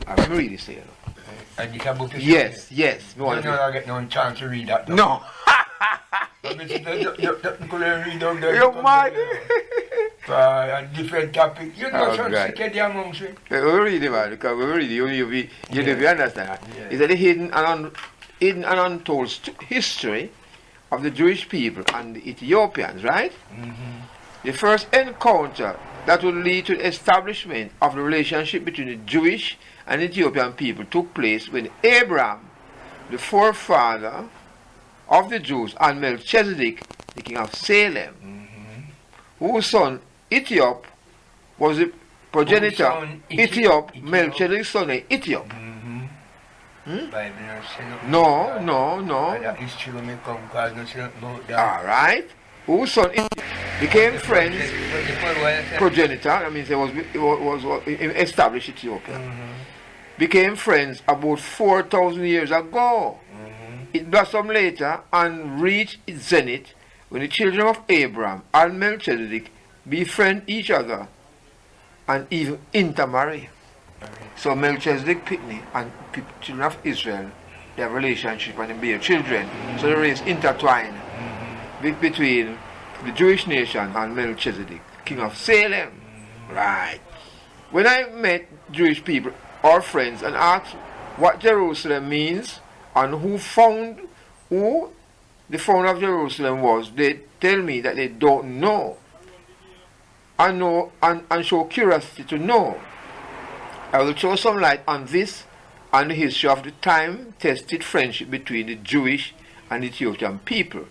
I'm really saying. And you can book it? Yes. You don't get no chance to read that. Though. No. You read out there. You're mad. A different topic. You know, some right. sick there amongst it. We read it, man, because we read it. You understand. Yeah. It's the hidden and untold history of the Jewish people and the Ethiopians, right? Mm-hmm. The first encounter that would lead to the establishment of the relationship between the Jewish and Ethiopian people took place when Abraham, the forefather of the Jews, and Melchizedek, the king of Salem, whose son Ethiop was the progenitor. Melchizedek's son is Ethiop. No. Alright. Whose son became friends, progenitor, that means he was established Ethiopia. Became friends about 4,000 years ago. It blossomed later and reached its zenith when the children of Abraham and Melchizedek befriend each other and even intermarry. So Melchizedek Pitney and children of Israel, their relationship and they bear children. So the race intertwined between the Jewish nation and Melchizedek, king of Salem. Right. When I met Jewish people or friends and asked what Jerusalem means and who the founder of Jerusalem was, they tell me that they don't know. And show curiosity to know. I will throw some light on this and the history of the time-tested friendship between the Jewish and Ethiopian people.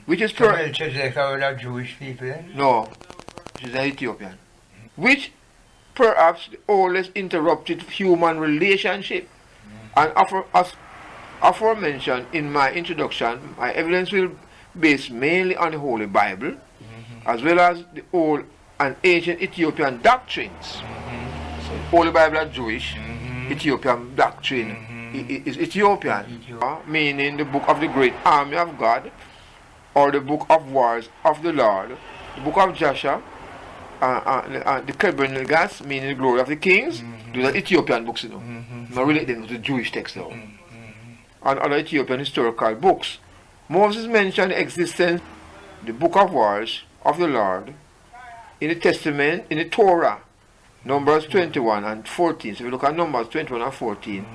Which is Jewish people, eh? No, she's an Ethiopian. Which perhaps the oldest interrupted human relationship. And as aforementioned in my introduction, my evidence will base mainly on the Holy Bible, as well as the old and ancient Ethiopian doctrines. So the Holy Bible is Jewish, Ethiopian doctrine is Ethiopian, meaning the book of the great army of God, or the book of wars of the Lord, the book of Joshua, the Kebrinegas, meaning the glory of the kings. Those are Ethiopian books, you know. Not related to the Jewish text now. And other Ethiopian historical books. Moses mentioned the existence, the book of wars of the Lord, in the Testament, in the Torah, Numbers 21 and 14. So if you look at Numbers 21 and 14,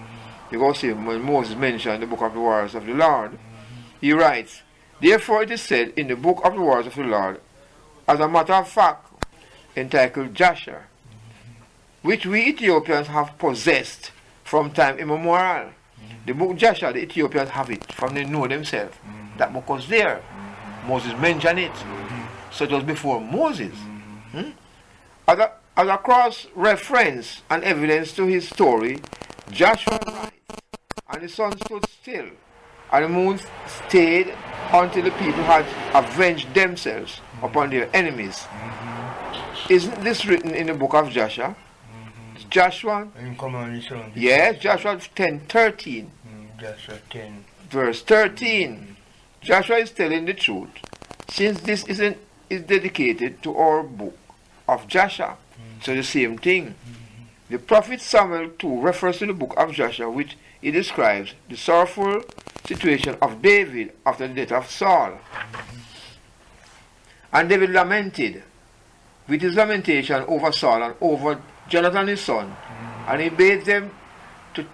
you go see when Moses mentioned the book of the wars of the Lord, he writes, "Therefore it is said in the book of the wars of the Lord, as a matter of fact, entitled Joshua, which we Ethiopians have possessed from time immemorial." The book Joshua, the Ethiopians have it from they know themselves. That book was there. Moses mentioned it. So it was before Moses. As a cross-reference and evidence to his story, Joshua writes, "And the sun stood still, and the moon stayed until the people had avenged themselves upon their enemies." Isn't this written in the book of Joshua? Joshua? Yes, Joshua 10:13. Joshua 10. Verse 13. Joshua is telling the truth, since this is dedicated to our book of Joshua. So the same thing. The prophet Samuel too refers to the book of Joshua, which he describes the sorrowful situation of David after the death of Saul. And David lamented with his lamentation over Saul and over Jonathan his son, and he bade them to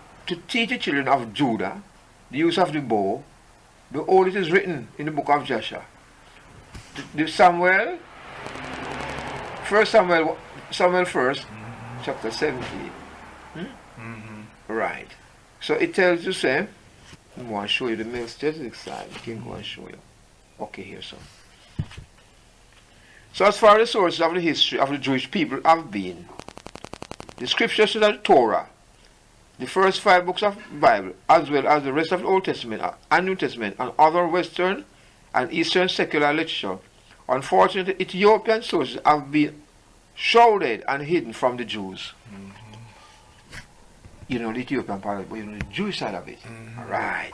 teach the children of Judah the use of the bow. All it is written in the book of Joshua. The Samuel 1, chapter 17. Right. So it tells you, say, I'm going to show you the Melchizedek side. I can go and show you. Okay, here, so. So as far as the sources of the history of the Jewish people have been, the scriptures of the Torah, the first 5 books of the Bible, as well as the rest of the Old Testament and New Testament and other Western and Eastern secular literature, unfortunately, Ethiopian sources have been shrouded and hidden from the Jews. You know the Ethiopian part of it, but you know the Jewish side of it. Right.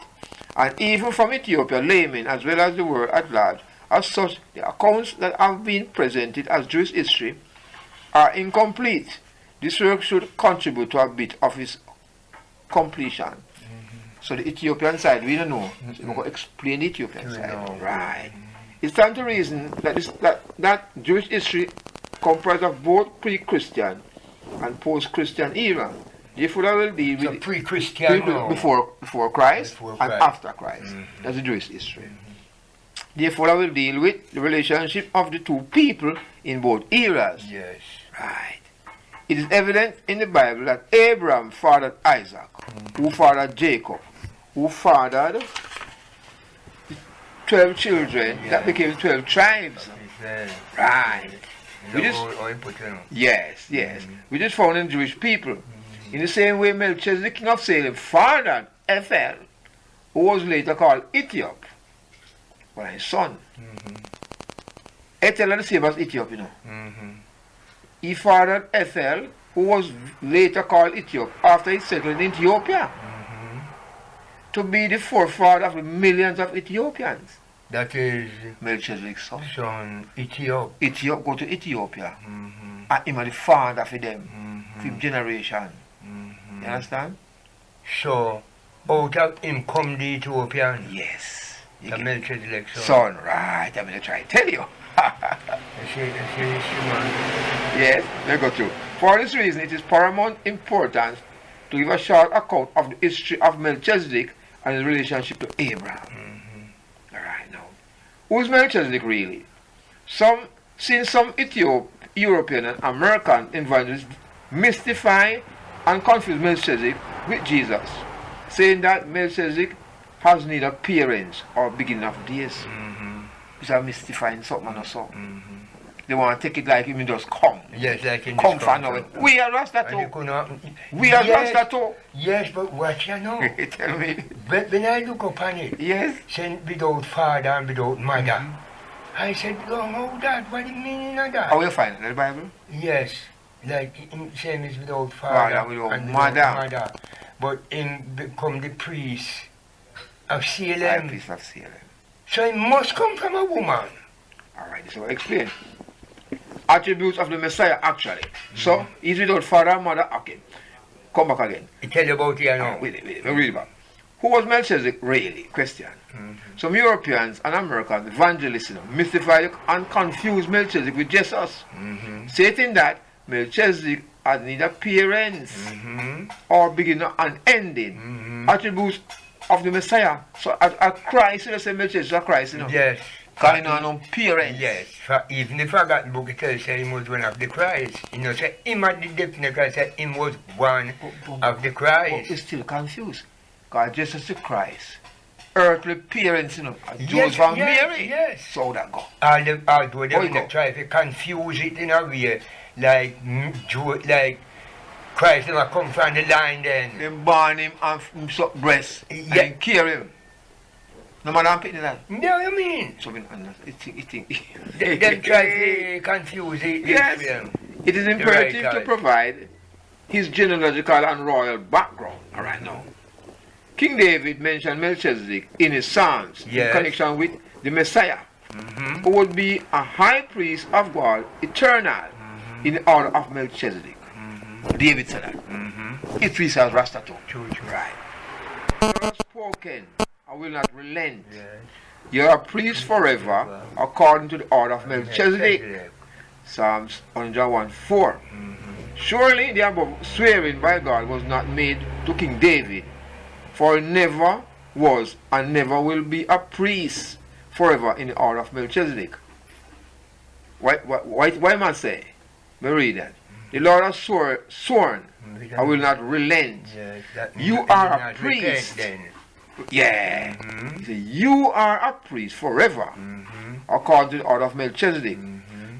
And even from Ethiopia, laymen, as well as the world at large, as such, the accounts that have been presented as Jewish history are incomplete. This work should contribute to a bit of its completion. So the Ethiopian side, we don't know. So we're going to explain the Ethiopian side. Right. It's time to reason that Jewish history comprised of both pre-Christian and post-Christian era. Therefore, I will deal with pre-Christian before Christ and after Christ. That's the Jewish history. Therefore, I will deal with the relationship of the two people in both eras. Yes. Right. It is evident in the Bible that Abraham fathered Isaac, who fathered Jacob, who fathered 12 children that became 12 tribes. Right. Yes. Which is found in Jewish people. In the same way, Melchizedek, king of Salem, fathered Ethel, who was later called Ethiopian, by his son. Ethel is the same as Ethiopian, you know. He fathered Ethel, who was later called Ethiopian, after he settled in Ethiopia, to be the forefather of the millions of Ethiopians. That is Melchizedek's son. Ethiopia. Go to Ethiopia. And him the father for them, fifth generation. You understand? So, out of him come the Ethiopian. Yes. The Melchizedek's son. Right, I'm going to try to tell you. Yes, let's go through. For this reason, it is paramount importance to give a short account of the history of Melchizedek and his relationship to Abraham. Alright, now. Who is Melchizedek really? Since some European and American evangelists mystify and confuse Melchizedek with Jesus, saying that Melchizedek has neither parents or beginning of days. It's a mystifying something or so. They want to take it like him just come. Yes, like in come for now. We are Rastafari. We are Rastafari. Yes, but what you know? Tell me. But when I look upon it, yes, saying without father and without mother, I said, oh, that, what do you mean of that? How you find it in the Bible? Yes, like same is without father and mother. But him become the priest of Salem. Priest of Salem. So it must come from a woman. Alright, so explain. Attributes of the Messiah actually. So, he's without father and mother. Okay. Come back again. Tell you about it now. Wait, read back. Who was Melchizedek really? Question. Some Europeans and Americans, evangelists, mystify and confuse Melchizedek with Jesus, stating that Melchizedek had neither parents or beginning and ending. Attributes of the Messiah. So at Christ, you say Melchizedek is a Christ, you know? Yes. Because you know no parents. Yes. Even the forgotten book it tells him was one of the Christ. You know, say him at the definition said him was one of the Christ. But we're still confused. Because Jesus is the Christ. Earthly parents, you know, Joseph and Mary. Yes. So that go. Although they try to confuse it in a way, like Christ never come from the line then. They born him and suck breast and carry him. No matter how picking that. No, you mean? So it They try to confuse it. Yes. It is imperative to provide his genealogical and royal background. Alright now. King David mentioned Melchizedek in his Psalms in connection with the Messiah, who would be a high priest of God, eternal, in the order of Melchizedek. David said that. It is as Rastafari. Right. You are spoken, I will not relent. You are a priest forever, according to the order of Melchizedek. Psalms 101:4. Surely the above swearing by God was not made to King David, for he never was and never will be a priest forever in the order of Melchizedek. Why must I say? Let me read that. The Lord has sworn, I will not relent. You are a priest. Yeah. He said, you are a priest forever, according to the order of Melchizedek.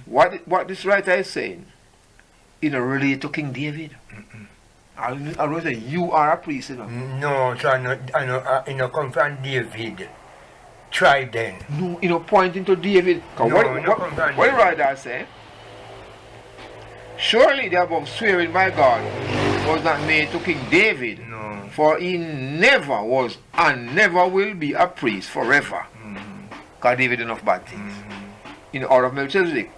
What this writer is saying, in a relate to King David. I wrote that you are a priest, you know. No, so I know come from David. Try then. No, you know, pointing to David. What the writer say? Surely the above swearing by God was not made to King David, for he never was and never will be a priest forever. Because David did enough bad things. In the order of Melchizedek.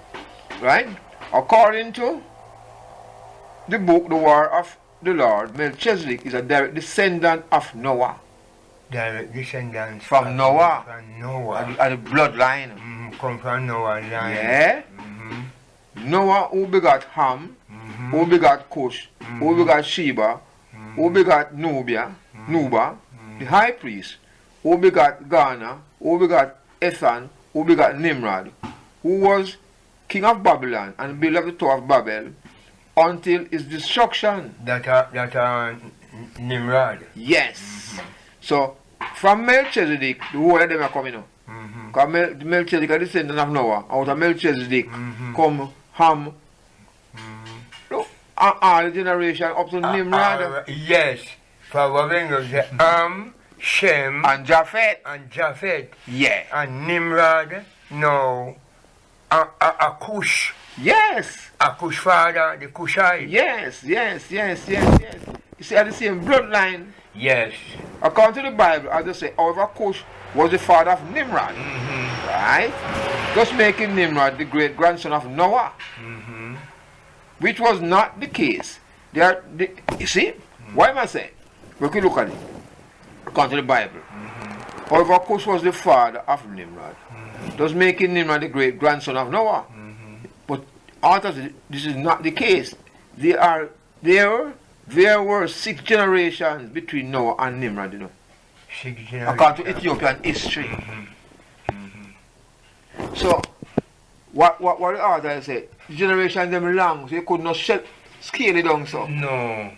Right? According to the book, The War of the Lord, Melchizedek is a direct descendant of Noah. Direct descendants from Noah. From Noah. And the bloodline. Come from Noah line. Yeah. Noah who begot Ham, who begot Cush, who begot Sheba, who begot Nuba, the high priest, who begot Ghana, who begot Ethan, who begot Nimrod, who was king of Babylon and builder of the Tower of Babel until his destruction. That Nimrod. Yes. So from Melchizedek, the whole of them are coming up. Because Melchizedek is descendant of Noah. Out of Melchizedek come Ham. Look, all the generation up to Nimrod. Yes. For what we know, Ham, Shem, and Japheth. Yeah. And Nimrod, no. A Cush. Yes. A Cush father, the Cushite. Yes. You see, at the same bloodline. Yes. According to the Bible, as they say, however, Cush was the father of Nimrod. Right? Thus making Nimrod the great grandson of Noah. Which was not the case. You see? Why am I saying? We can look at it. According to the Bible. However, Cush was the father of Nimrod. Thus making Nimrod the great grandson of Noah. But after this is not the case. There were 6 generations between Noah and Nimrod, you know. 6 generations. According to Ethiopian history. So, what the author say? The generation them long, so you could not scale it down so. No.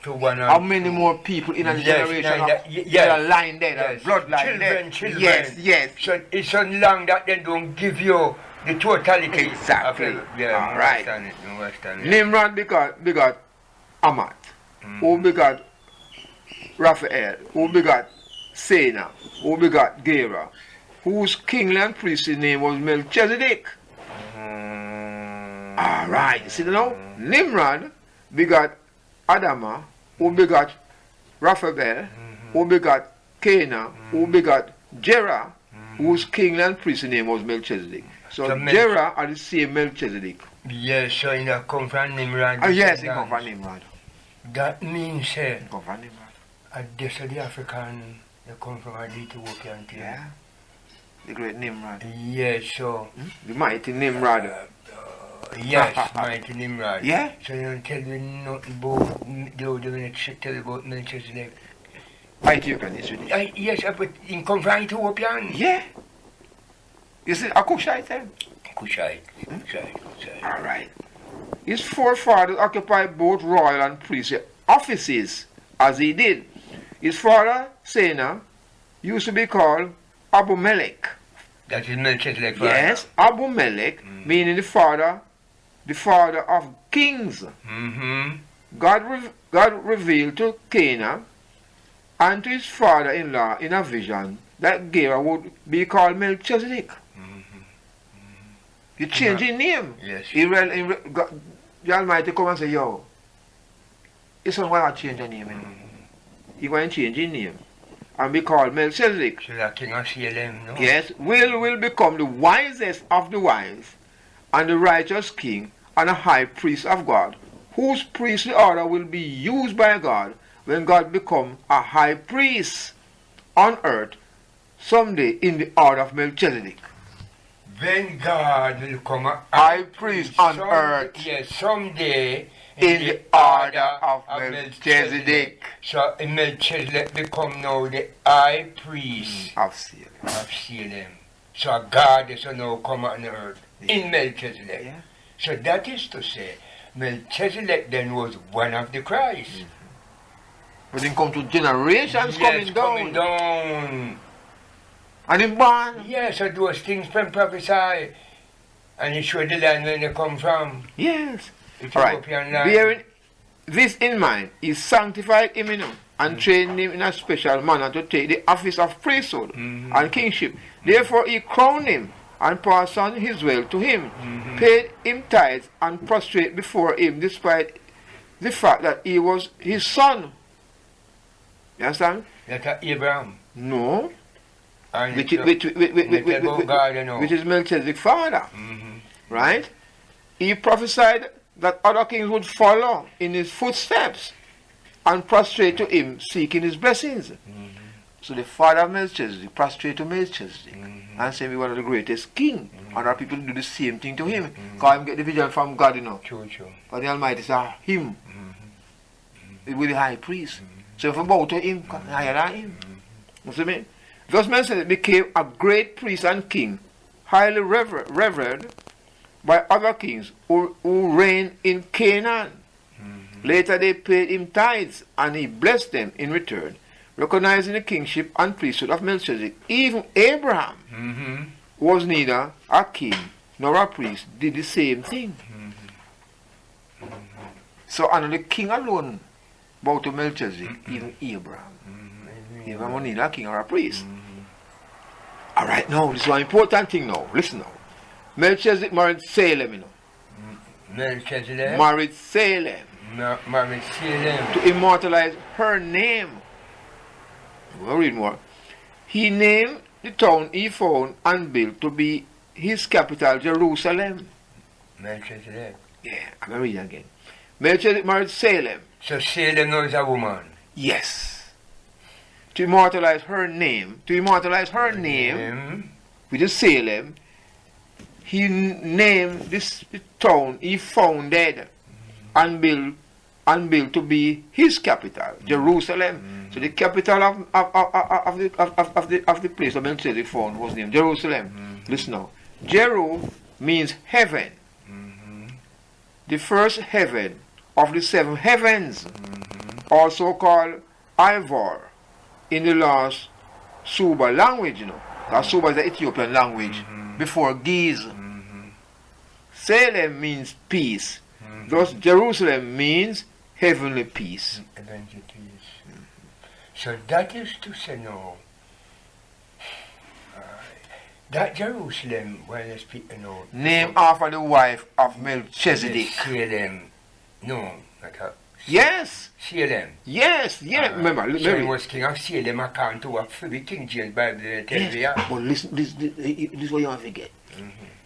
How many more people in a generation are lying there, bloodline there? Children. Yes. So it's so long that they don't give you the totality. Exactly. Yeah, right. Understand it. Nimrod begot Amat, who begot Raphael, who begot Sena, who begot Gera, whose kingly and priestly name was Melchizedek. Alright, see now? Nimrod begot Adama, who begot Raphael, who begot Cana, who begot Jera, whose kingly and priestly name was Melchizedek. So Jera are the same Melchizedek. Yes, so you come from Nimrod. Yes, he come from Nimrod. That means come from Nimrod. This is the African, they come from a Ethiopian thing. Yeah. The great Nimrod. Yes, so the mighty Nimrod. Yes, mighty Nimrod. Yeah? So you don't tell me nothing about tell you about Melchizedek. Ethiopian is with it. Yes, but he come from Ethiopian. Yeah. You see, a Cushite then? Cushite. Alright. His forefathers occupied both royal and priestly offices, as he did. His father, Sena, used to be called Abu Melech. That is Melchizedek father. Yes, Abu Melech, meaning the father of kings. God revealed to Cana and to his father-in-law in a vision that Gera would be called Melchizedek. He changed his name. Yes. The Almighty come and say, yo, his son want to change the name. He want to change his name and be called Melchizedek. So that king of Salem, no? Yes, will become the wisest of the wise and the righteous king and a high priest of God, whose priestly order will be used by God when God become a high priest on earth someday in the order of Melchizedek. When God will come a high priest on earth. Yes, someday in the order of Melchizedek. So Melchizedek become now the high priest of Salem. So God is now come on earth in Melchizedek. Yeah. So that is to say, Melchizedek then was one of the Christ. But then come to generations coming down. And in born. Yes, so those things can prophesy. And he showed the land where they come from. Yes. Ethiopian land. Bearing this in mind, he sanctified him and trained him in a special manner to take the office of priesthood and kingship. Therefore he crowned him and passed on his wealth to him, paid him tithes and prostrate before him despite the fact that he was his son. You understand? Like Abraham. No. Which is Melchizedek's father. Right? He prophesied that other kings would follow in his footsteps. and prostrate to him, seeking his blessings. So the father of Melchizedek prostrate to Melchizedek and say, "We one of the greatest king." Other people do the same thing to him. Because him get the vision from God, you know. True. But the Almighty say, him. It will the high priest. So if you bow to him, higher than him. You see me? Thus Melchizedek became a great priest and king, highly revered by other kings who reigned in Canaan. Later they paid him tithes, and he blessed them in return, recognizing the kingship and priesthood of Melchizedek. Even Abraham, who was neither a king nor a priest, did the same thing. So only the king alone bowed to Melchizedek, even Abraham. Abraham was neither a king or a priest. Alright, now, this is one important thing now. Listen now. Melchizedek married Salem, you know. Melchizedek married Salem. Married Salem. To immortalize her name. We'll read more. He named the town he found and built to be his capital, Jerusalem. Melchizedek. Yeah, I'm going to read it again. Melchizedek married Salem. So Salem now is a woman. Yes. To immortalize her name. Which is Salem. He named this town he founded and built to be his capital, Jerusalem. So the capital of the place of Melchizedek found was named Jerusalem. Listen now. Jeru means heaven. The first heaven of the seven heavens, also called Ivor in the last Suba language, you know. That Suba is the Ethiopian language before Giz. Salem means peace. Thus Jerusalem means heavenly peace. Heavenly peace. So that is to say now, that Jerusalem, well, let's speak, you know. Named after the wife of Melchizedek. Salem. No, not her. Yes. Salem. Yes, yeah. Remember. So he was king of Salem, I can't do a free King James Bible tell you. But listen, this is what you want to forget.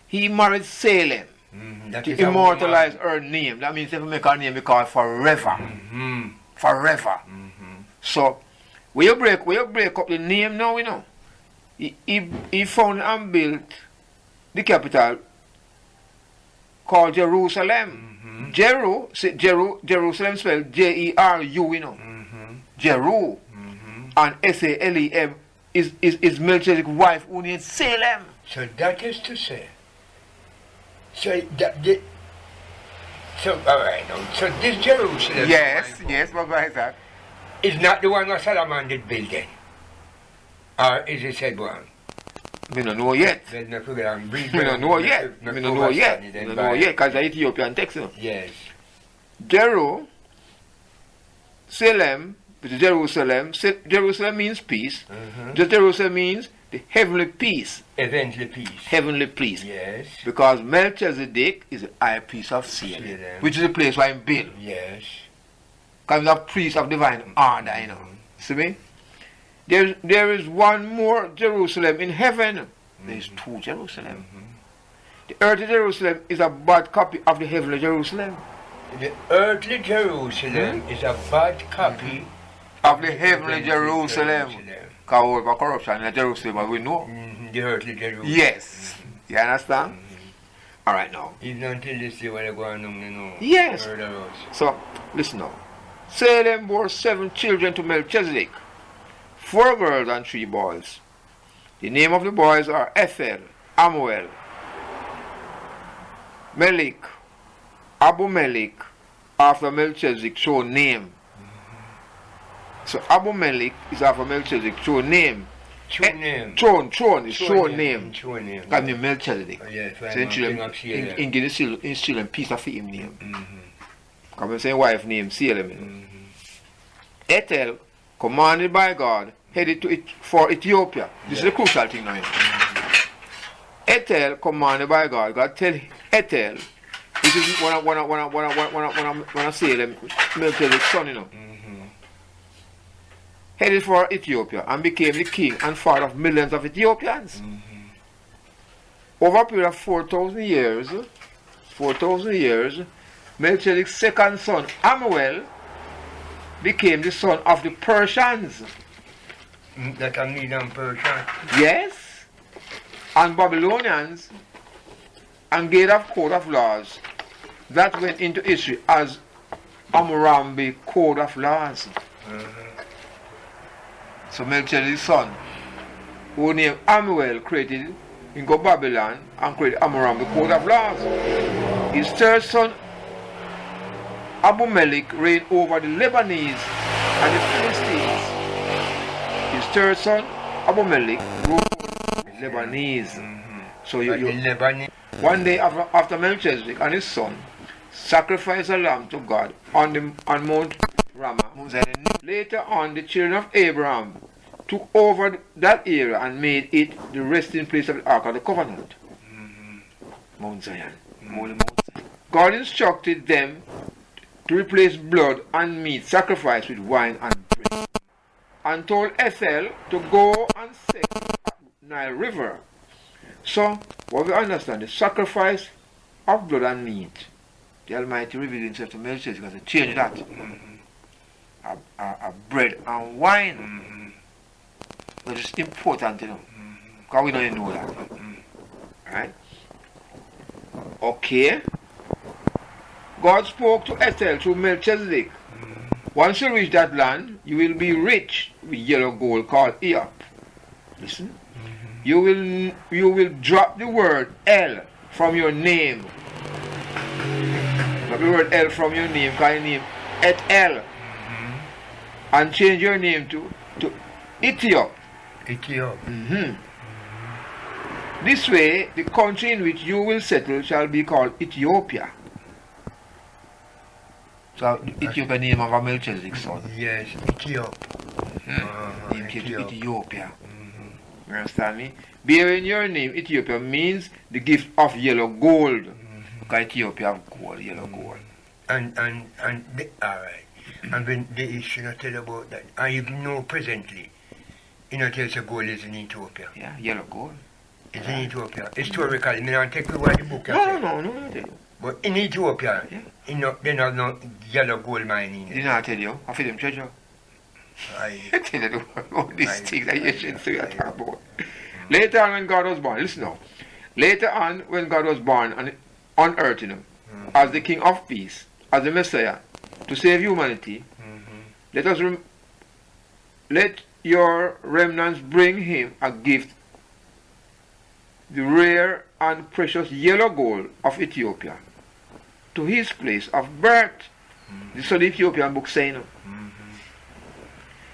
He married Salem to immortalize her name. That means if you make her name, be called forever. Forever. So, when you break up the name now, you know, he found and built the capital called Jerusalem. Jerusalem spelled Jeru, you know. Jeru. And Salem is Melchizedek's wife who named Salem. So that is to say. So alright now. So this Jerusalem. Yes, what about that? Is not the one that Solomon did build then. Or is it said one? We don't know yet. We don't know yet. Because the Ethiopian text, you know. Yes. Jerusalem means peace. Just Jerusalem means the heavenly peace. Heavenly peace. Yes. Because Melchizedek is the high priest of Salem, which is the place where he built. Yes. Because he's a priest of divine order, you know. See me? There is one more Jerusalem in heaven. There is two Jerusalem. The earthly Jerusalem is a bad copy of the heavenly Jerusalem. The earthly Jerusalem is a bad copy of the heavenly Jerusalem. Because of corruption in Jerusalem, we know. The earthly Jerusalem. Yes. You understand? Alright now. Even until this day when I go on, you know. Yes. So, listen now. Salem bore 7 children to Melchizedek. 4 girls and 3 boys. The name of the boys are Ethel, Amuel, Melik, Abu Melik, after Melchizedek's true name. So Abu Melik is after Melchizedek's true name. Throne is true name. Because name Melchizedek. So in children peace of him name. Because I'm saying wife name Salem. Ethel, commanded by God, headed for Ethiopia. This is the crucial thing now. Ethel, commanded by God, God tell Ethel, this is one of Salem, Melchizedek's son, you know. Headed for Ethiopia and became the king and father of millions of Ethiopians. Over a period of 4,000 years, Melchizedek's second son, Amuel, became the son of the Persians. That are Median Persian. Yes. And Babylonians, and gave a code of laws that went into history as Hammurabi Code of Laws. So Melchizedek's son, who named Amuel, created in Babylon and created Hammurabi Code of Laws. His third son, Abimelech, reigned over the Lebanese and the Philistines. His third son, Abimelech, ruled over the Lebanese. So one day after Melchizedek and his son sacrificed a lamb to God on Mount Ramah. Later on, the children of Abraham took over that area and made it the resting place of the Ark of the Covenant. Mount Zion. God instructed them to replace blood and meat sacrificed with wine and bread, and told Ethel to go and set at Nile River. So, what we understand, the sacrifice of blood and meat, the Almighty revealed himself to Melchizedek to change that. A bread and wine. But it's important, you know, because we don't even know that. Right? Okay. God spoke to Ethel through Melchizedek. Once you reach that land, you will be rich with yellow gold called Eop. Listen. You will drop the word L from your name. Drop the word L from your name, because your name Et El. And change your name to Ethiop. Ethiop. This way, the country in which you will settle shall be called Ethiopia. So, Ethiopia name of a Melchizedek's son. Yes, Ethiop. Ethiopia. You understand me? Bearing your name, Ethiopia, means the gift of yellow gold. Because Ethiopia have gold, yellow gold. Alright. And when the issue not tell about that, and even know presently, you know, tell us gold is in Ethiopia. Yeah, yellow gold. It's in Ethiopia. Historical, I mean, I'll take you what the book has. No. But in Ethiopia, you know, they have no yellow gold mining. Did I tell you? I feel them treasure. I tell you all these things that you should say about. Later on when God was born, listen now. Later on when God was born on earth, you know, as the King of Peace, as the Messiah, to save humanity, let your remnants bring him a gift, the rare and precious yellow gold of Ethiopia, to his place of birth. This is what the Ethiopian book saying.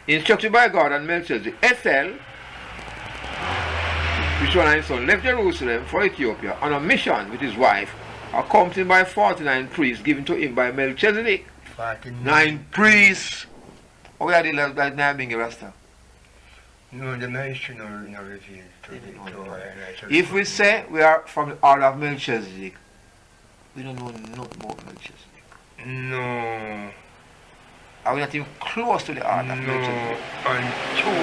Instructed by God and Melchizedek, Ethel, which one his son, left Jerusalem for Ethiopia on a mission with his wife, accompanied by 49 priests given to him by Melchizedek. 9 priests. Oh, we are the last night now being a Rasta. No, the mention or revealed to if we say we are from the order of Melchizedek, we don't know nothing about Melchizedek. No. Are we not even close to the order of Melchizedek? And two,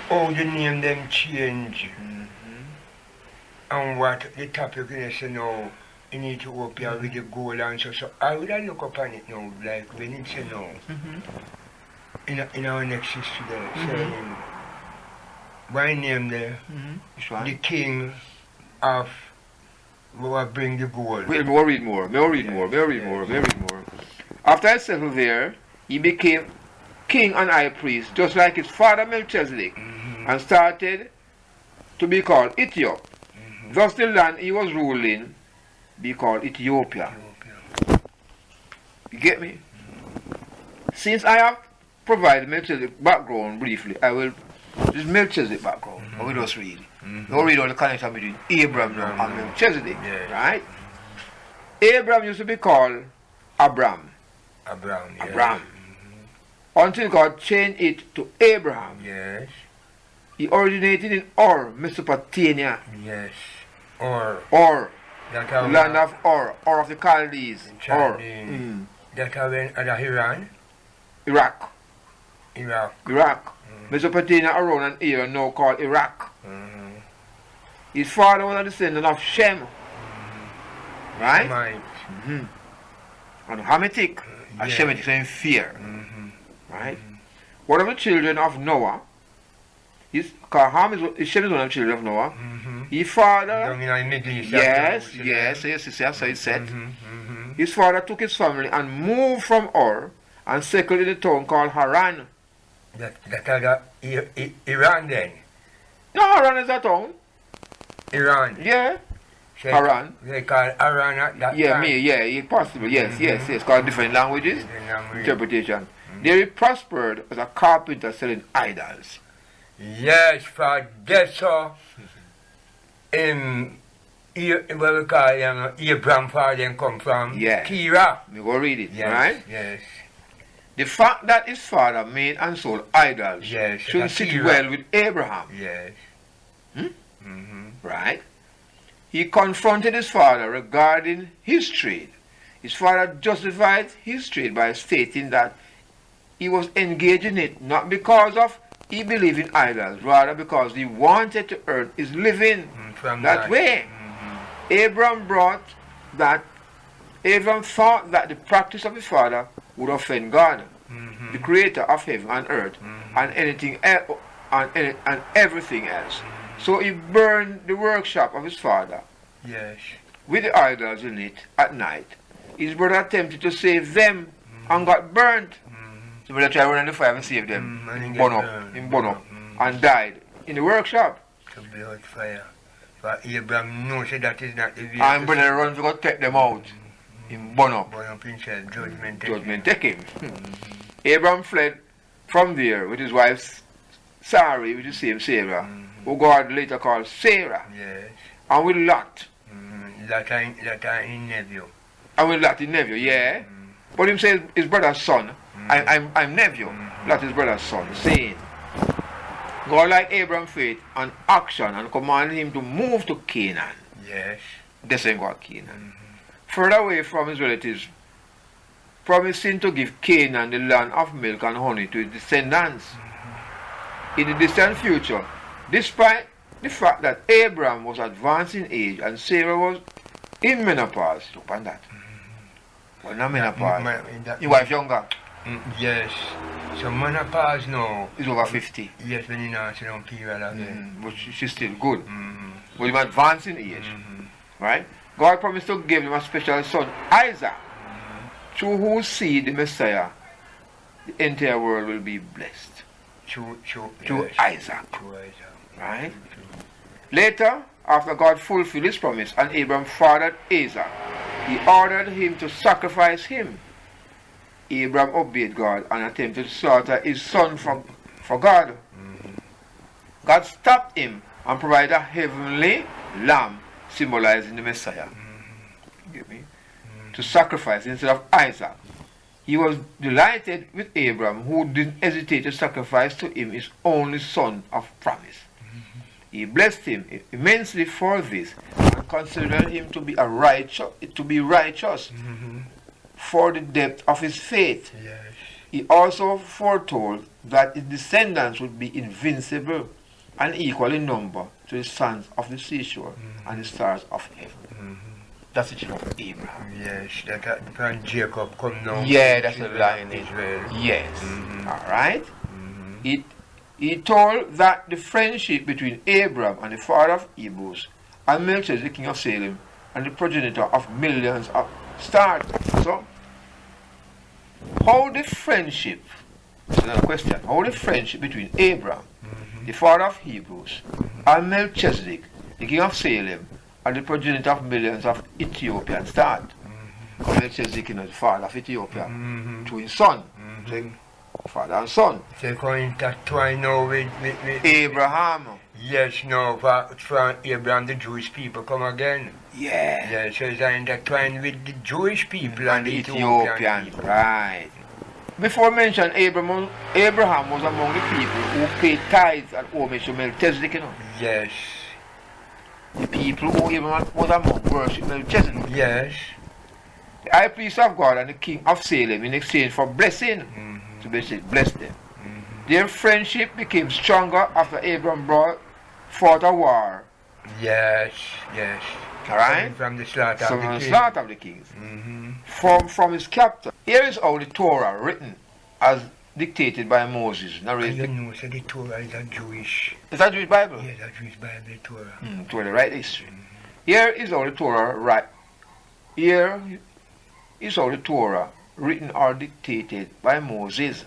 how the name them change. And what the topic is now in Ethiopia with the gold and so I would look upon it now, like when it's now. In our next history there, saying, by name there, the king of who will bring the gold. Wait, read more. After I settled there, he became king and high priest, just like his father Melchizedek, and started to be called Ethiop. Thus the land he was ruling be called Ethiopia. You get me? Since I have provided Melchizedek background briefly, I will, this Melchizedek background, I will just read. We'll read all the connection between Abraham and Melchizedek, right? Abraham used to be called Abram. Until God changed it to Abraham. Yes. He originated in Ur, Mesopotamia. Yes. Land of Ur of the Chaldees. That when Iran? Iraq. Mesopotamia around an area now called Iraq. His father was a descendant of Shem. Right? And Hamitic. A Shemitic, so in fear. Right? One of the children of Noah, because Ham is Shem is one of the children of Noah. His father, yes, so he said. His father took his family and moved from Ur and settled in a town called Haran. That Iran then? No, Haran is a town. Iran? Yeah. Haran. They call Haran at that time? Yeah, possible. Yes. Called different languages. Interpretation. There he prospered as a carpenter selling idols. Yes, for that's so. What we call him, Abraham father come from Kira. You go read it, yes, right? Yes. The fact that his father made and sold idols should sit well with Abraham. Yes. Right? He confronted his father regarding his trade. His father justified his trade by stating that he was engaged in it not because of he believed in idols, rather because he wanted to earn his living from that way. Abraham thought that the practice of his father would offend God, the creator of heaven and earth, and anything else, and everything else. So he burned the workshop of his father with the idols in it at night. His brother attempted to save them and got burnt. So brother tried to run in the fire and save them. He burned up and died in the workshop. To be hot fire. But Abraham knows that is not the way. And brother run to go take them out. He burned up. Burn up himself, judgment take him. Abraham fled from there with his wife Sarai, which is the same Sarah, who God later called Sarah. Yes. And with Lot. Lot in nephew. And with Lot in nephew, yeah. But him says his brother's son. I'm nephew. Lot is brother's son. Saying, God like Abraham's faith and action and commanded him to move to Canaan. Yes. Descend God Canaan. Further away from his relatives, promising to give Canaan the land of milk and honey to his descendants. In the distant future, despite the fact that Abraham was advanced in age and Sarah was in menopause, look on that. Well, not menopause. Your wife younger? Yes. So menopause now is over 50. Yes, when you know she don't period again. But she's still good. But him advanced in age. Right? God promised to give him a special son, Isaac, through whose seed the Messiah, the entire world will be blessed. Through Isaac. Right? Later, after God fulfilled his promise and Abraham fathered Isaac, he ordered him to sacrifice him. Abraham obeyed God and attempted to slaughter his son for God. God stopped him and provided a heavenly lamb symbolizing the Messiah. Get me? To sacrifice instead of Isaac. He was delighted with Abraham, who didn't hesitate to sacrifice to him his only son of promise. He blessed him immensely for this and considered him to be righteous for the depth of his faith. Yes. He also foretold that his descendants would be invincible and equal in number to the sands of the seashore and the stars of heaven. That's the children of Abraham. Yes, that when Jacob come now. Yeah, that's the lineage. Yes. Alright? He told that the friendship between Abraham and the father of Hebrews and Melchizedek, the king of Salem, and the progenitor of millions of stars. So, how the friendship, that's another question, how the friendship between Abraham, the father of Hebrews, and Melchizedek, the king of Salem, and the progenitor of millions of Ethiopian start. Melchizedek is the father of Ethiopia, to his son. Father and son. They're going to intertwine now with Abraham. Yes, no, from Abraham the Jewish people come again. Yeah. Yes, so they're intertwined with the Jewish people and the Ethiopian people. Right. Before mentioned, Abraham was among the people who paid tithes and homage to Melchizedek, you know. Yes. The people who Abraham was among worship Melchizedek. Yes. The high priest of God and the king of Salem in exchange for blessing. To basically bless them. Their friendship became stronger after Abraham fought a war. Yes, yes. Alright? From the slaughter So of the from the kings. slaughter of the kings. From his captor. Here is how the Torah written as dictated by Moses. And Narrated. you know, so the Torah is a Jewish. Is that Jewish Bible? Yes, a Jewish Bible, Torah. To the right history. Here is how the Torah right. Here is how the Torah written or dictated by Moses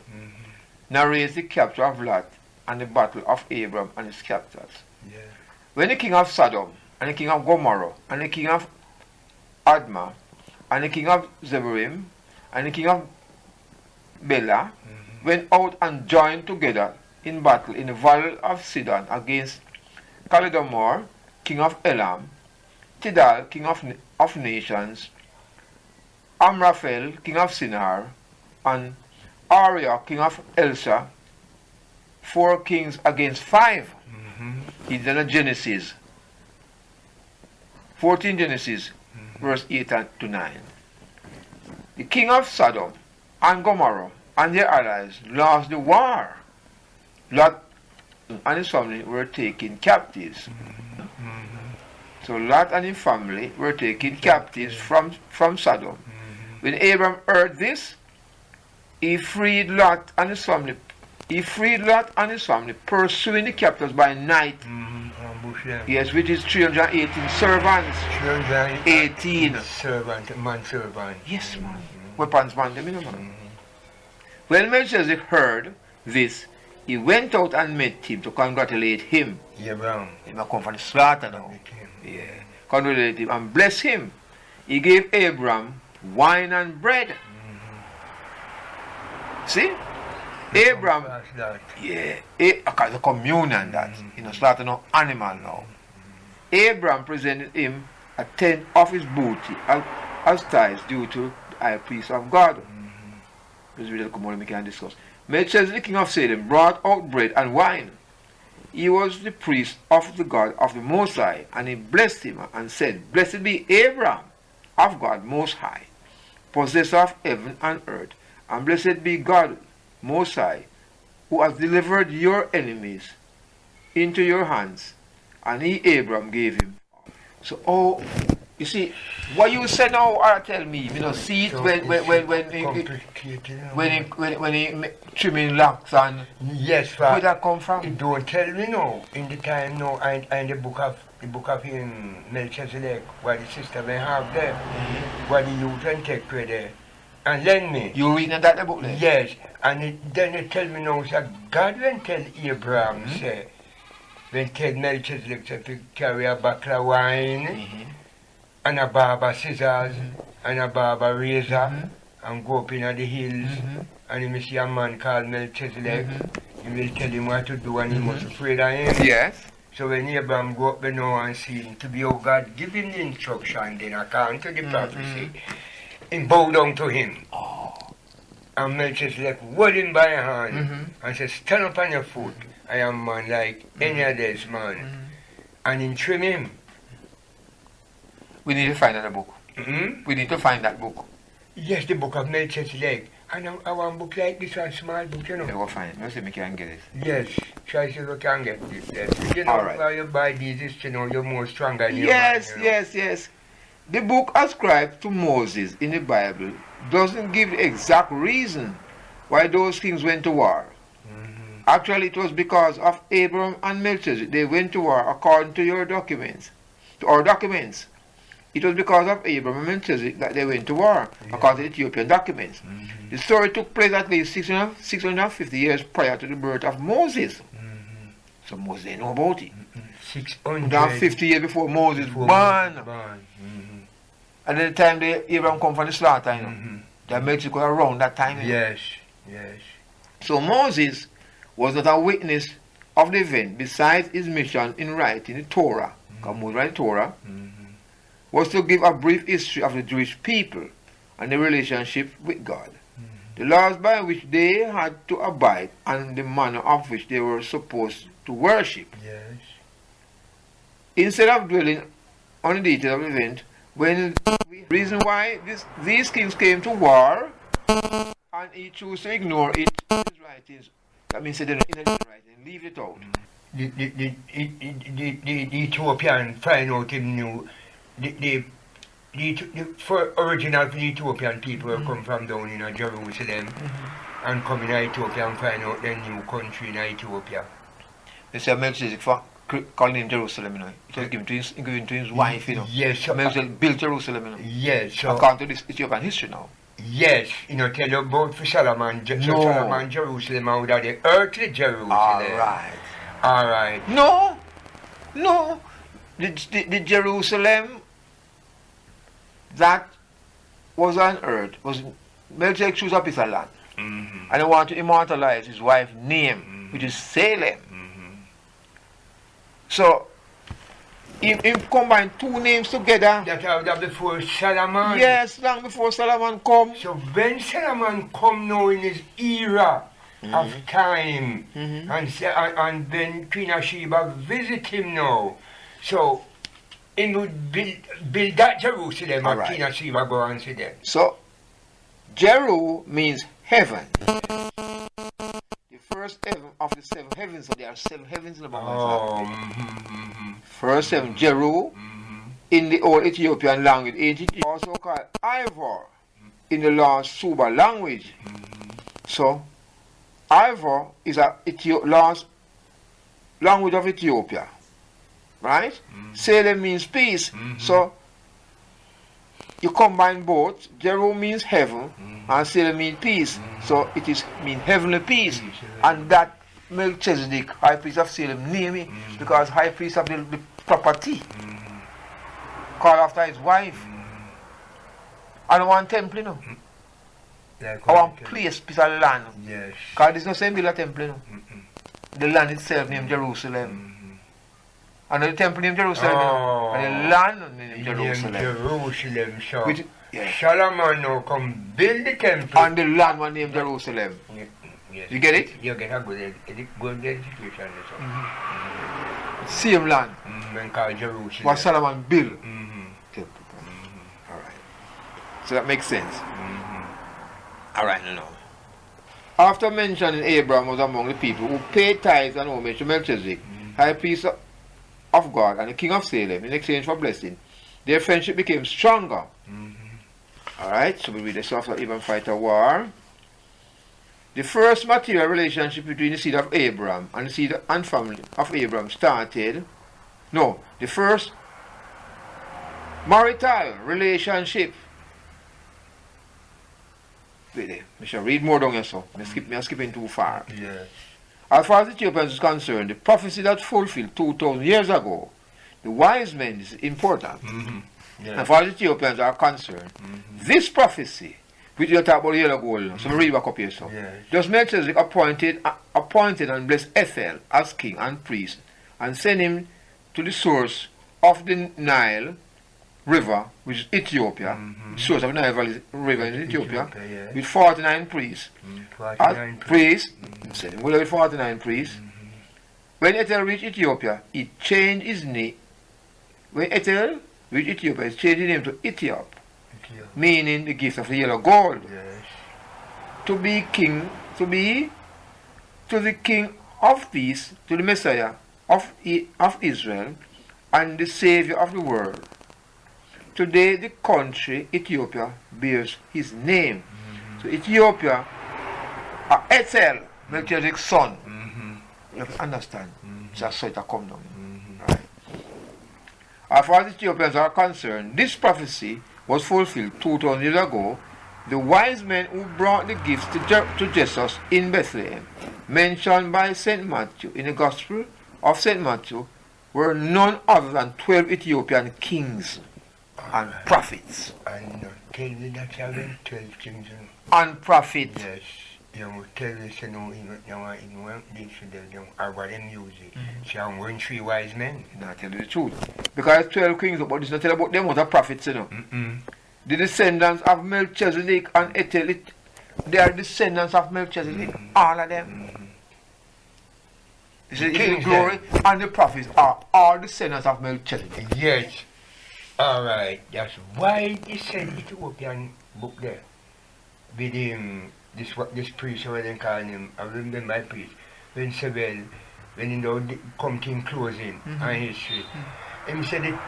narrates the capture of Lot and the battle of Abram and his captors. Yeah. When the king of Sodom and the king of Gomorrah and the king of Admah and the king of Zeborim and the king of Bela went out and joined together in battle in the valley of Sidon against Chedorlaomer, king of Elam, Tidal, king of nations, Amraphel, king of Shinar, and Ariah, king of Elsa, 4 kings against 5. It's in Genesis. 14 Genesis, verse 8 to 9. The king of Sodom and Gomorrah and their allies lost the war. Lot and his family were taken captives. So Lot and his family were taken captives from Sodom. When Abram heard this, he freed Lot and his family. Pursuing the captives by night. Yes, which is 318 servants. 318 servant. Yes, man. Weapons, man. Them, you know, man. When Melchizedek heard this, he went out and met him to congratulate him. Abraham. He might come from the slaughter now. Yeah. Congratulate him and bless him. He gave Abram wine and bread. See? Abram, yeah, because the communion that, slaughter no animal now. Abram presented him a tenth of his booty as tithes due to the high priest of God. Let's read the more we can discuss. Melchizedek, the king of Salem, brought out bread and wine. He was the priest of the God of the Most High, and he blessed him and said, Blessed be Abram of God Most High, possessor of heaven and earth, and blessed be God Most High, who has delivered your enemies into your hands. And he, Abram, gave him. So, you see, what you said now, tell me, see it so when he trimming locks and yes, where that come from? It don't tell me no. In the time now, and the book of him, Melchizedek, what the sister may have there, what the youth and take with there. And lend me. You reading that the book there? Yes. And then it tell me now, so God when tell Abraham, say, when tell Melchizedek to carry a bottle of wine, and a barber scissors, and a barber razor, and go up in the hills, and he see a man called Melchizedek, he will tell him what to do, and he must afraid of him. Yes. So when Abraham go up there now and see him to be, oh God, give him the instruction, then according to the prophecy, and bow down to him. And Melchizedek hold him by a hand and says, stand up on your foot. I am man like any other man. And in trim him. We need to find that book. We need to find that book. Yes, the book of Melchizedek. And I want a book like this, one small book, you know. We'll find it. Let's see if we can get it. Yes, try to see if we can get this. You know, all right. While you buy these, you know, you're more stronger than yes, your man, yes. The book ascribed to Moses in the Bible doesn't give the exact reason why those kings went to war. Actually, it was because of Abram and Melchizedek. They went to war according to your documents, to our documents. It was because of Abram and Melchizedek that they went to war, according to Ethiopian documents. The story took place at least 650 years prior to the birth of Moses. So Moses didn't know about it. 650 years before Moses was born. And at the time Abraham come from the slaughter, that Mexico around that time. Yes. So Moses was not a witness of the event, besides his mission in writing the Torah. Because Moses wrote the Torah, was to give a brief history of the Jewish people and their relationship with God, the laws by which they had to abide, and the manner of which they were supposed to worship. Yes. Instead of dwelling on the details of the event, when the reason why these kings came to war, and he chose to ignore it in his writings, that means he didn't writing, leave it out. The Ethiopian find out him knew the for original for the Ethiopian people will come from down in Jerusalem and come in Ethiopia and find out the new country in Ethiopia. They say Melchizedek for calling him Jerusalem, you know. It was given to his wife, you know. Yes. So, Melchizedek built Jerusalem, you know. Yes. So, according to this Ethiopian history now. Yes, you know, tell you about for Solomon. So No. Solomon, Jerusalem, out of the earthly Jerusalem. Alright. No. The Jerusalem that was on earth was Melchizedek chose a piece of land. And he wanted to immortalize his wife's name, which is Salem. So, he combined two names together. That are before Solomon. Yes, long before Solomon come. So when Solomon come now in his era of time, and then Queen of Sheba visit him now, so he would build that Jerusalem, and Queen of Sheba go and see them. So, Jeru means heaven. The first heaven of the seven heavens, so there are seven heavens in the Bible. First seven, Jeru, in the old Ethiopian language, it also called Ivor in the last Suba language. So, Ivor is a last language of Ethiopia, right? Salem means peace. So, you combine both. Jeru means heaven, and Salem means peace. So, it is mean heavenly peace. And that Melchizedek, high priest of Salem, name it because high priest of the property, called after his wife. And one temple, you know. Like One place, piece of land. Yes. Because there's no same build a temple, you know. The land itself named Jerusalem. And the temple named Jerusalem, you know. And the land named Jerusalem. So Which, yeah. Solomon now come build the temple. And the land was named Jerusalem. Yes. You get it? You get a good education. Same land. And called Jerusalem. What Solomon built. Alright. So that makes sense. Alright, no. After mentioning Abraham was among the people who paid tithes and homage to Melchizedek, high priest of God and the king of Salem, in exchange for blessing, their friendship became stronger. Alright, so we read this after Abraham fight a war. The first material relationship between the seed of Abraham and the seed and family of Abraham started. No, the first marital relationship. Wait there, I shall read more down here, so I'm skipping too far. Yeah. As far as Ethiopians is concerned, the prophecy that fulfilled 2,000 years ago, the wise men is important. Yeah. As far as Ethiopians are concerned, this prophecy, which you talk about the yellow gold, so I read back up here, so. Yes. Just Melchizedek appointed and blessed Ethel as king and priest, and sent him to the source of the Nile River, which is Ethiopia. The source of the Nile River in Ethiopia, yeah. with 49 priests. 49 Priests, sent him with 49 priests. When Ethel reached Ethiopia, he changed his name. When Ethel reached Ethiopia, he changed his name to Ethiop, meaning the gift of the yellow gold. Yes. To be king, to the king of peace, to the Messiah of Israel, and the Savior of the world. Today, the country, Ethiopia, bears his name. So Ethiopia, Ethel, Melchizedek's son. You have to understand. That's how it come down. Right. As far as Ethiopians are concerned, this prophecy was fulfilled 2,000 years ago. The wise men who brought the gifts to Jesus in Bethlehem, mentioned by St. Matthew in the Gospel of St. Matthew, were none other than 12 Ethiopian kings and prophets. And tell me that you have 12 kings. And prophets. Yes. You tell us, you know, this or what them use it. So I'm going 3 wise men. Not tell you the truth. Because 12 kings, but it's not tell about them other prophets, you know. The descendants of Melchizedek and Ethel, they are descendants of Melchizedek. All of them. The glory and the prophets are all descendants of Melchizedek. Yes. Alright. That's why he said Ethiopian book there. With him, this priest, what they call him, I remember my priest, when Sebel, when he come to him closing and history, him said the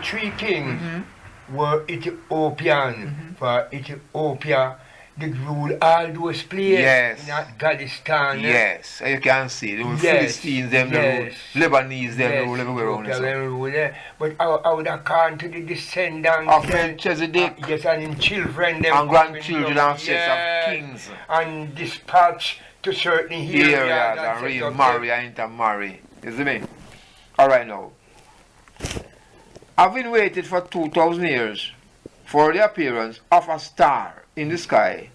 3 kings were Ethiopian. For Ethiopia, they rule all those places. Yes. In that Gallistan. Yes, you can see. The Philistines, them, the Lebanese, them, they rule everywhere around us. But I would have gone to the descendants of Melchizedek. Yes, and his children, them and grandchildren and sets of kings. And dispatch to certain areas and remarry and intermarry. You see me? Alright now. Having waited for 2,000 years for the appearance of a star in the sky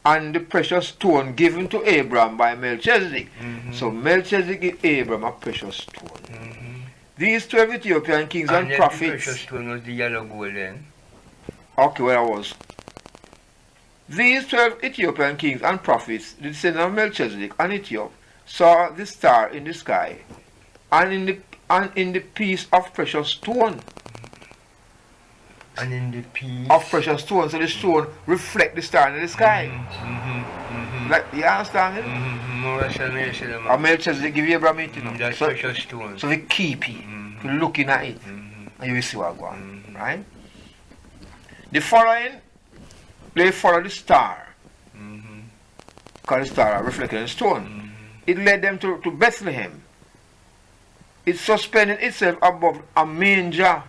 and the precious stone given to Abraham by Melchizedek. So Melchizedek gave Abraham a precious stone. These 12 Ethiopian kings and prophets. The precious stone was the yellow gold then. Okay, where I was. These 12 Ethiopian kings and prophets, the descendants of Melchizedek and Ethiopia, saw the star in the sky and in the piece of precious stone. And in the piece of precious stone, so the stone reflect the star in the sky. Like, you understand it? And Melchizedek give Abraham it, you know. That's precious stone. So they keep it, looking at it, and you will see what going on, right? The following, they follow the star, because the star reflected in the stone. It led them to Bethlehem. It suspended itself above a manger.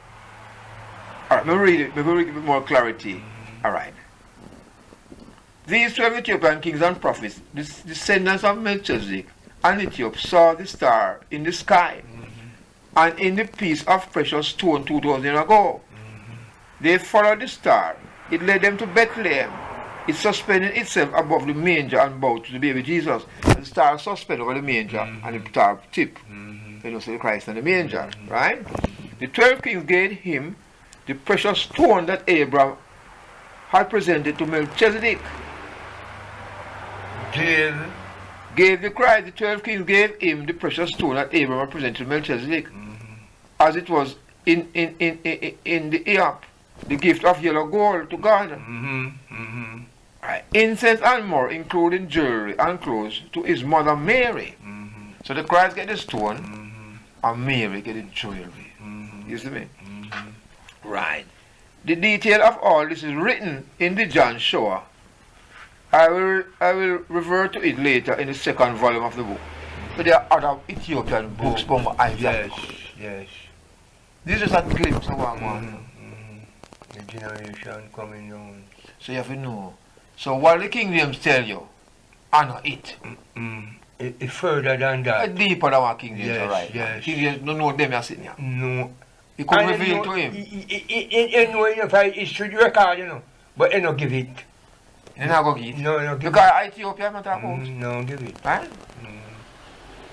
Alright, let me read it, maybe we give it more clarity. Alright. These 12 Ethiopian kings and prophets, the descendants of Melchizedek and Ethiopia, saw the star in the sky and in the piece of precious stone 2,000 years ago. They followed the star. It led them to Bethlehem. It suspended itself above the manger and bowed to the baby Jesus. The star suspended over the manger and the star tip. You know, so Christ and the manger, right? The 12 kings gave him the precious stone that Abraham had presented to Melchizedek. Gave the Christ, the 12 kings gave him the precious stone that Abraham had presented to Melchizedek. As it was in the Eop, the gift of yellow gold to God. Right. Incense and more, including jewelry and clothes, to his mother Mary. So the Christ get the stone, and Mary get the jewelry. You see me? Right. The detail of all this is written in the John Shoah. I will revert to it later in the 2nd volume of the book. But there are other Ethiopian books from Isaac. Yes. This is a glimpse of what one. The generation coming down. So you have to know. So what the kingdoms tell you, honor it. It's further than that. Deeper than what kingdoms are right. Yes. Kingdoms don't know them are sitting here. No. He could reveal to him. He know if it should record, you know. But he don't give it. He not going to give it? No, give it. Because Ethiopia I'm not talking about. No, give it. Right?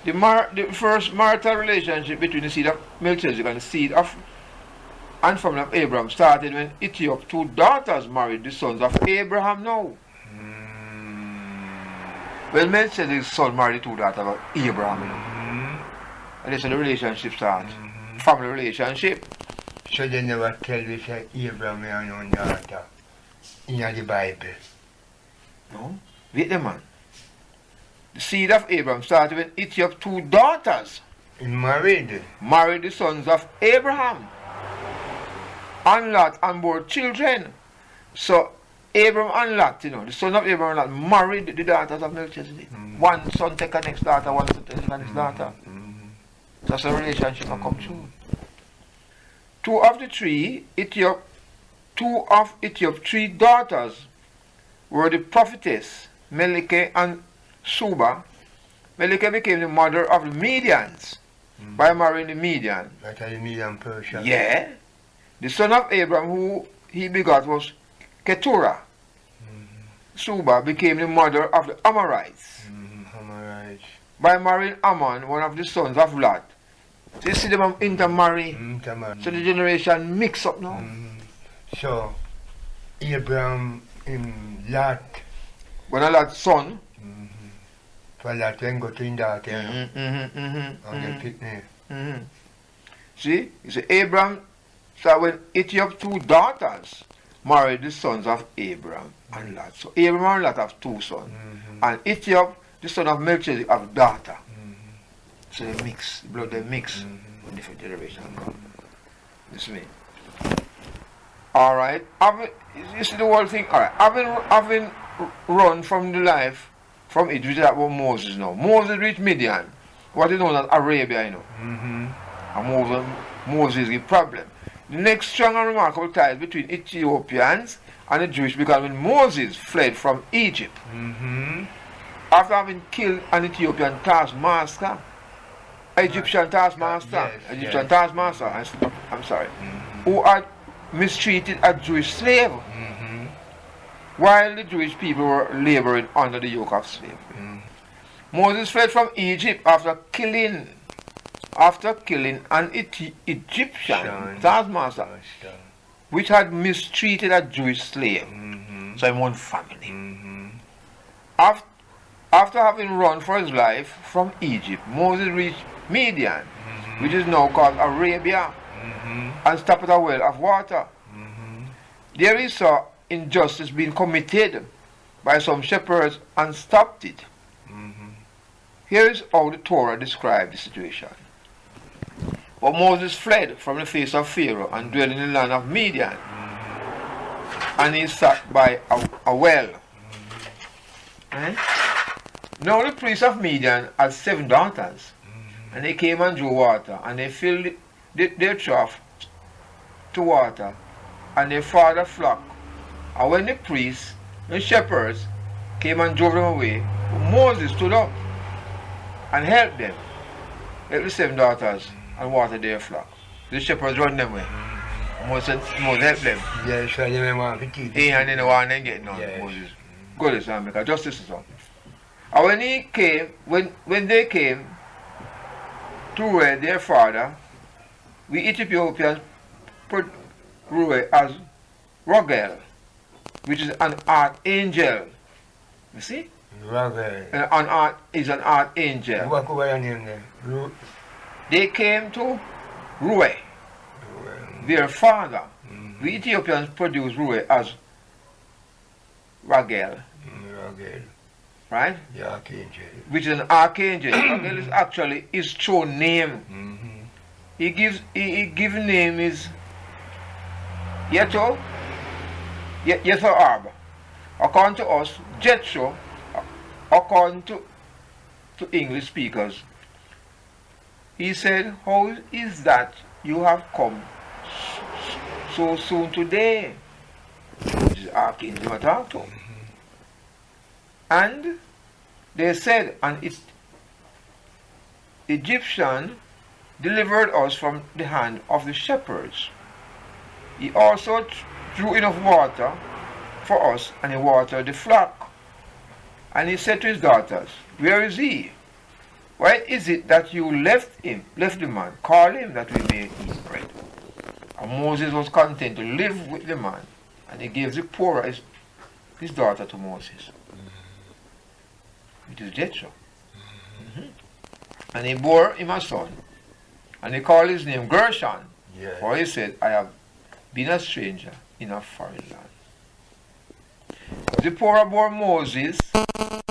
The first marital relationship between the seed of Melchizedek and the seed of and family of Abraham started when Ethiopia's 2 daughters married the sons of Abraham now. Well, Melchizedek's son married the 2 daughters of Abraham. And that's how the relationship starts. Family relationship. So they never tell you say Abraham and one daughter in the Bible. No. Wait a man. The seed of Abraham started when Ethiopia's 2 daughters married the sons of Abraham. And Lot and bore children. So Abraham and Lot, you know, the son of Abraham and Lot married the daughters of Melchizedek. One son take a next daughter, one son take a next daughter. That's a relationship that come through. 2 of the 3 Ethiopia's 3 daughters were the prophetess Melike and Suba. Melike became the mother of the Medians by marrying the Median. Like the Median Persia. Yeah. The son of Abraham who he begot was Keturah. Suba became the mother of the Amorites. By marrying Ammon, one of the sons of Lot. So you see them intermarry. So the generation mix up now. So Abraham in Lot. When a Lot's son. For Lot then go to in daughter. And they pick name. See? You see Abraham. So when Ethiopia's 2 daughters married the sons of Abraham and Lot. So Abraham and Lot have 2 sons. And Ethiopia, the son of Melchizedek, have daughter. So they mix, blood they mix. different generation. This is me. Alright. You see the whole thing? Alright. Having run from the life from Egypt, that was Moses now. Moses reached Midian, what is known as Arabia, you know. And Moses is the problem. The next strong and remarkable ties between Ethiopians and the Jewish began when Moses fled from Egypt. After having killed an Ethiopian taskmaster, Egyptian taskmaster, I'm sorry, who had mistreated a Jewish slave, while the Jewish people were laboring under the yoke of slavery. Moses fled from Egypt after killing an Egyptian taskmaster, which had mistreated a Jewish slave. So in one family. After having run for his life from Egypt, Moses reached Midian, which is now called Arabia, and stopped at a well of water. There he saw injustice being committed by some shepherds and stopped it. Here is how the Torah describes the situation. But Moses fled from the face of Pharaoh and dwelt in the land of Midian, and he sat by a well. Now the priest of Midian had 7 daughters, and they came and drew water, and they filled their trough to water, and they fathered a flock. And when the priests and shepherds came and drove them away, Moses stood up and helped them, helped the 7 daughters, and watered their flock. The shepherds run them away. Moses helped them. Yes, so they want to keep it. And they don't want them getting on Moses. Go this and make a justice or something. And when they came to where their father, we Ethiopians put Rue as Rogel, which is an archangel. You see? Rogel. Is an archangel. What was your name then? They came to Rue, their father. We Ethiopians produce Rue as Rogel. Rogel. Right? The archangel. Which is an archangel. Rogel is actually his true name. He gives name is Yeto Arba. According to us, Jethro, according to English speakers, he said, how is that you have come so soon today? Which is Archangel Matato. And they said, an Egyptian delivered us from the hand of the shepherds. He also drew enough water for us, and he watered the flock. And he said to his daughters, where is he? Why is it that you left the man? Call him that we may eat bread. And Moses was content to live with the man, and he gave Zipporah his daughter to Moses. It is Jethro. And he bore him a son, and he called his name Gershon, for he said, I have been a stranger in a foreign land. Zipporah bore Moses, and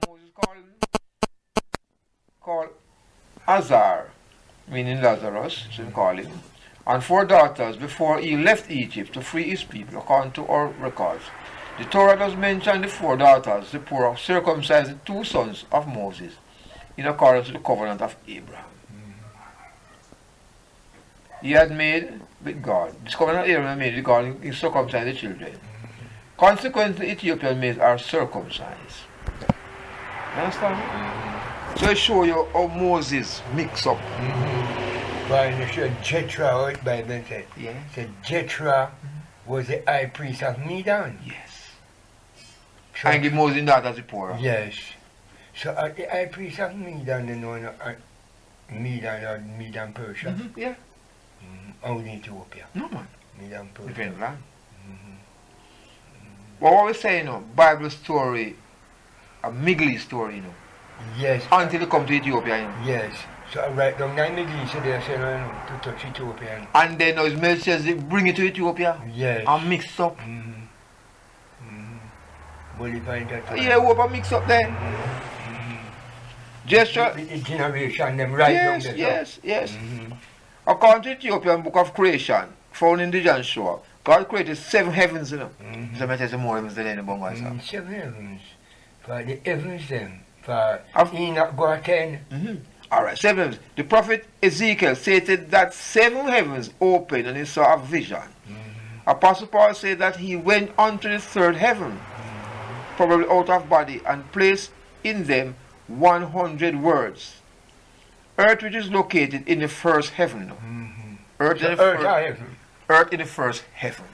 Moses called Azar, meaning Lazarus, so he called him, and 4 daughters before he left Egypt to free his people, according to our records. The Torah does mention the 4 daughters. Zipporah circumcised the 2 sons of Moses in accordance with the covenant of Abraham. He had made with God. This covenant of Abraham made with God, he circumcised the children. Consequently, Ethiopian males are circumcised. You understand? So I show you how Moses mix up. But you show Jethro, how the Bible said. Yeah. So Jethro was the high priest of Midian. Yes. So, and give Moses that as Zipporah. Yes. So the high priest of Midian, you know, Midian or Midian Persia. Yeah. Only Ethiopia. No man. Midian Persia. Different land. But what we say, you know, Bible story, a Migli story, you know. Yes. Until they come to Ethiopia, you know. Yes. So I write down 9 Migli, so they say, no, to touch Ethiopia. And then as Melchizedek bring it to Ethiopia. Yes. And mix up. Well, you find that. Yeah, what a mix up there. Gesture. The generation, them right down there. Yes. According to the Ethiopian book of creation, found in the Joshua, God created 7 heavens, you know. So I tell you more heavens than any bungo, 7 heavens. For the heavens, them. For Enoch got 10. Alright, 7 heavens. The prophet Ezekiel stated that 7 heavens opened and he saw a vision. Apostle Paul said that he went onto the 3rd heaven, probably out of body, and placed in them 100 words. Earth, which is located in the 1st heaven. Earth in the 1st heaven.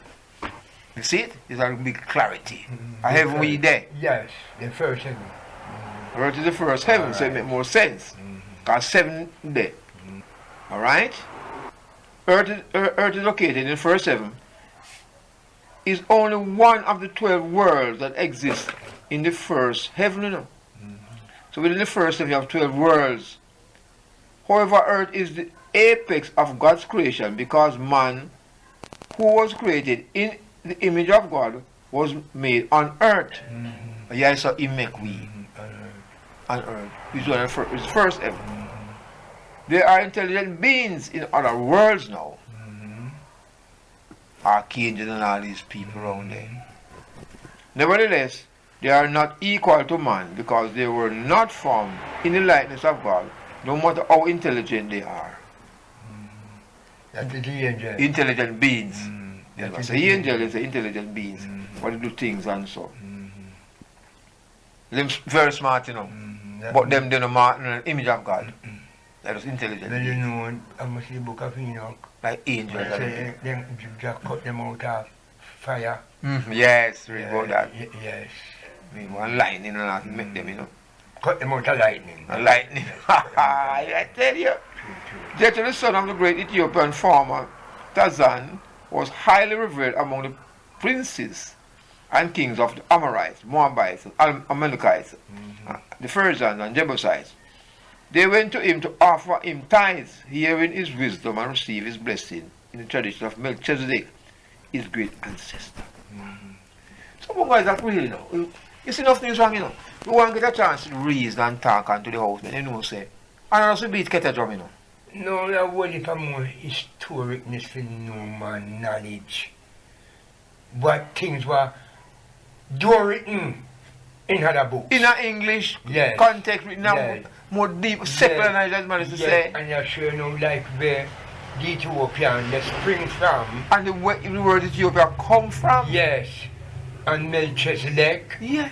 You see it? It's a big clarity. A heaven we there. Yes, the 1st heaven. Earth is the 1st heaven, so it makes more sense. Because 7 there. Alright? Earth is located in the 1st heaven. Is only one of the 12 worlds that exist in the 1st heaven, you know. So within the 1st heaven you have 12 worlds. However, earth is the apex of God's creation because man, who was created in the image of God, was made on earth. Yeah, so he make we on earth. It's the 1st heaven. There are intelligent beings in other worlds now. Archangels and all these people around there. Nevertheless, they are not equal to man because they were not formed in the likeness of God, no matter how intelligent they are. That is the angel. Intelligent beings. So the angel is the intelligent beings. What they do things and so. Them very smart, you know. But them they're not in the image of God. That is intelligent. Well, you know, I must see the book of Enoch. Like angels. Then just cut them out of fire. Yes, read about that. Yes. I mean, one lightning and all, make them, you know. Cut them out of lightning. Lightning. I tell you. Jethro, the son of the great Ethiopian farmer, Tazan, was highly revered among the princes and kings of the Amorites, Moabites, Amalekites, the Persians and Jebusites. They went to him to offer him tithes, hearing his wisdom and receive his blessing in the tradition of Melchizedek, his great ancestor. Some guys are really, you know. You see enough things wrong, you know. You want to get a chance to reason and talk onto the house, then you know, say, and also beat kettle drum, you know. No, that was it for more historicness for no man knowledge. But things were written in other books. In a English context, written more deep, secular knowledge, as man is to say. And you're sure know like where the Ethiopian, they spring from. And the word Ethiopia come from. Yes. And Melchizedek. Yeah.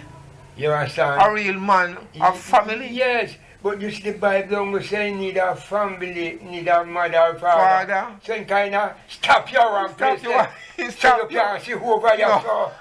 You understand? A real man, a family. Yes. But you see the Bible don't say need a family, need a mother or father. So kind of stop your own place. Stop your. See who over your